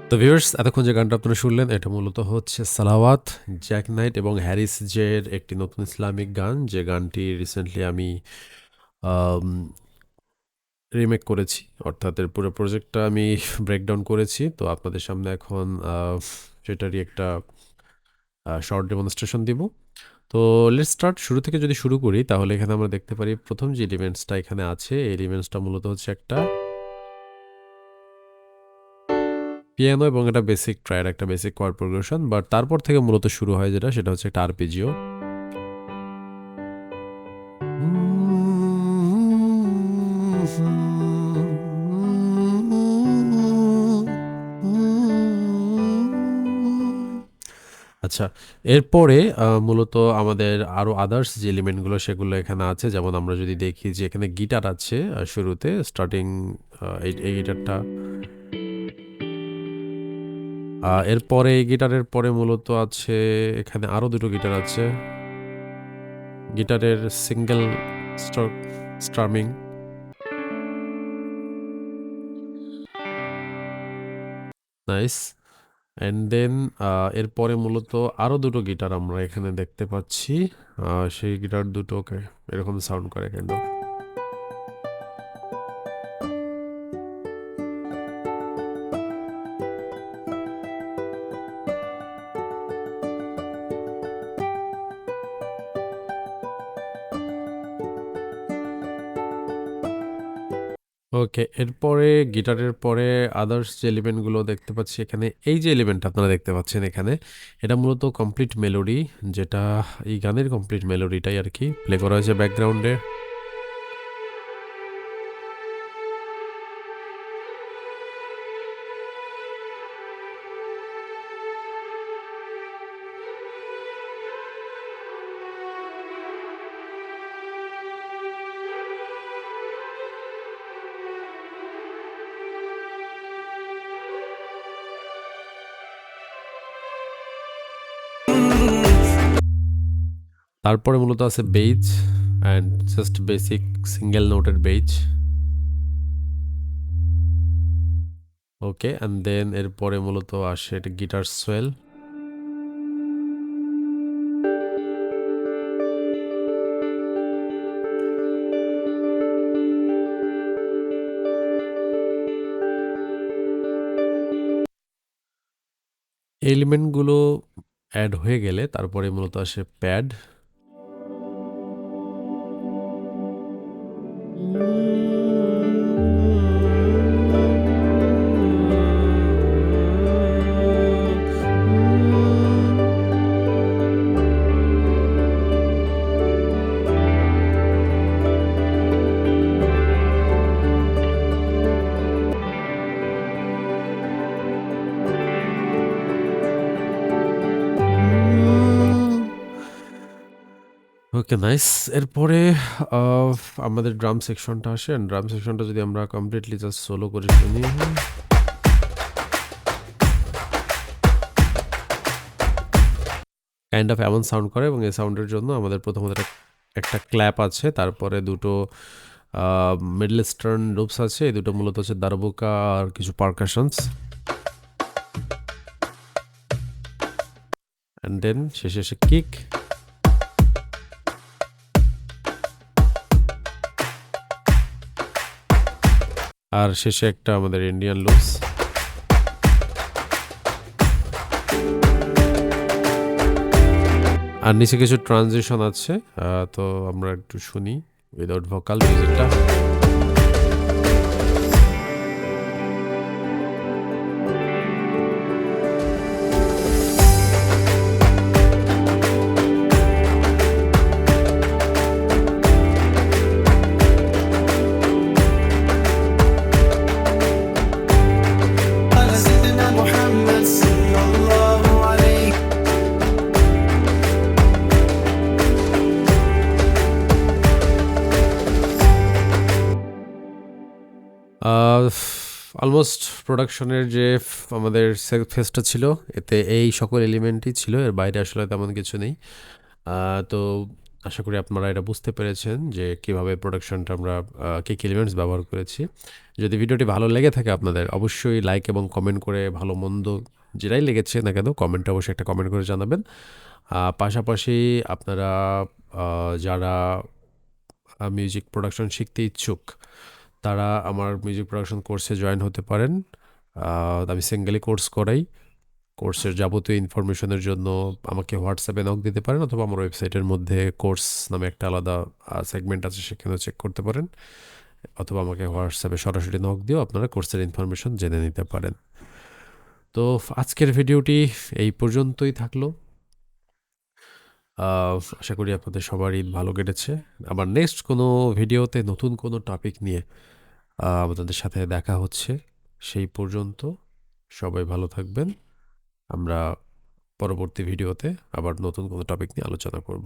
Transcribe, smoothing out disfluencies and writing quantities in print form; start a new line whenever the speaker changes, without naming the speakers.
তো ভিউয়ার্স, এতক্ষণ যে গানটা আপনারা শুনলেন এটা মূলত হচ্ছে সালাওয়াত, জ্যাক নাইট এবং হ্যারিস জের একটি নতুন ইসলামিক গান, যে গানটি রিসেন্টলি আমি রিমেক করেছি। অর্থাৎ এর পুরো প্রজেক্টটা আমি ব্রেকডাউন করেছি। তো আপনাদের সামনে এখন সেটারই একটা শর্ট ডেমনস্ট্রেশন দিব। তো লেটস স্টার্ট। শুরু থেকে যদি শুরু করি তাহলে এখানে আমরা দেখতে পারি প্রথম যে এলিমেন্টসটা এখানে আছে, এই এলিমেন্টসটা মূলত হচ্ছে একটা পিয়ানো এবং এটা বেসিক ট্রায়াড, একটা বেসিক কর্ড প্রোগ্রেশন। বাট তারপর থেকে মূলত শুরু হয় যেটা, সেটা হচ্ছে একটা আরপিজিও। আচ্ছা, এরপরে মূলত আমাদের আরো আদার্স যে এলিমেন্টগুলো সেগুলো এখানে আছে। যেমন আমরা যদি দেখি যে এখানে গিটার আছে শুরুতে স্টার্টিং, এই গিটারটা। এরপরে এই গিটারের পরে মূলত আছে এখানে আরো দুটো গিটার আছে, গিটারের single strumming. Nice. And then এরপরে মূলত আরো দুটো গিটার আমরা এখানে দেখতে পাচ্ছি। সেই গিটার দুটোকে এরকম সাউন্ড করে কেন। ওকে, এরপরে গিটারের পরে আদার্স যে এলিমেন্টগুলো দেখতে পাচ্ছি এখানে, এই যে এলিমেন্ট আপনারা দেখতে পাচ্ছেন এখানে, এটা মূলত কমপ্লিট মেলোডি, যেটা এই গানের কমপ্লিট মেলোডিটাই আর কি প্লে করা হয়েছে ব্যাকগ্রাউন্ডে। তারপরে মূলত আছে beige and just basic single নোটের বেজ। ওকে, অ্যান্ড দেন এরপরে মূলত আসে এটা গিটার সোয়েল। এলিমেন্টগুলো অ্যাড হয়ে গেলে তারপরে মূলত আসে প্যাড। ওকে, নাইস। এরপরে আমাদের ড্রাম সেকশনটা আসে। ড্রাম সেকশনটা যদি আমরা কমপ্লিটলি জাস্ট সোলো করে শুনি, কাইন্ড অফ এমন সাউন্ড করে। এবং এই সাউন্ডের জন্য আমাদের প্রথমত একটা ক্ল্যাপ আছে, তারপরে দুটো মিডল ইস্টার্ন লুপস আছে। এই দুটো মূলত হচ্ছে দারবুকা আর কিছু পারকাশনস। অ্যান্ড দেন শেষে এসে কিক। আর শেষে একটা আমাদের ইন্ডিয়ান লুপস। আর নিচে কিছু ট্রানজিশন আছে। তো আমরা একটু শুনি উইদাউট ভোকাল মিউজিকটা। অলমোস্ট প্রোডাকশনের যে আমাদের ফেসটা ছিল, এতে এই সকল এলিমেন্টই ছিল, এর বাইরে আসলে তেমন কিছু নেই। তো আশা করি আপনারা এটা বুঝতে পেরেছেন যে কিভাবে প্রোডাকশনটা আমরা কি কি এলিমেন্টস ব্যবহার করেছি। যদি ভিডিওটি ভালো লেগে থাকে আপনাদের অবশ্যই লাইক এবং কমেন্ট করে ভালো মন্দ যেটাই লেগেছে না কেন কমেন্টে অবশ্যই একটা কমেন্ট করে জানাবেন। পাশাপাশি আপনারা যারা মিউজিক প্রোডাকশন শিখতে ইচ্ছুক তারা আমার মিউজিক প্রোডাকশন কোর্সে জয়েন হতে পারেন। আমি সিঙ্গেলি কোর্স করাই। কোর্সের যাবতীয় ইনফরমেশনের জন্য আমাকে হোয়াটসঅ্যাপে নক দিতে পারেন অথবা আমার ওয়েবসাইটের মধ্যে কোর্স নামে একটা আলাদা সেগমেন্ট আছে, সেখানেও চেক করতে পারেন, অথবা আমাকে হোয়াটসঅ্যাপে সরাসরি নক দিয়েও আপনারা কোর্সের ইনফরমেশন জেনে নিতে পারেন। তো আজকের ভিডিওটি এই পর্যন্তই থাকলো। আশা করি আপনাদের সবার ঈদ ভালো কেটেছে। আবার নেক্সট কোনো ভিডিওতে নতুন কোনো টপিক নিয়ে আপনাদের সাথে দেখা হচ্ছে। সেই পর্যন্ত সবাই ভালো থাকবেন। আমরা পরবর্তী ভিডিওতে আবার নতুন কোনো টপিক নিয়ে আলোচনা করব।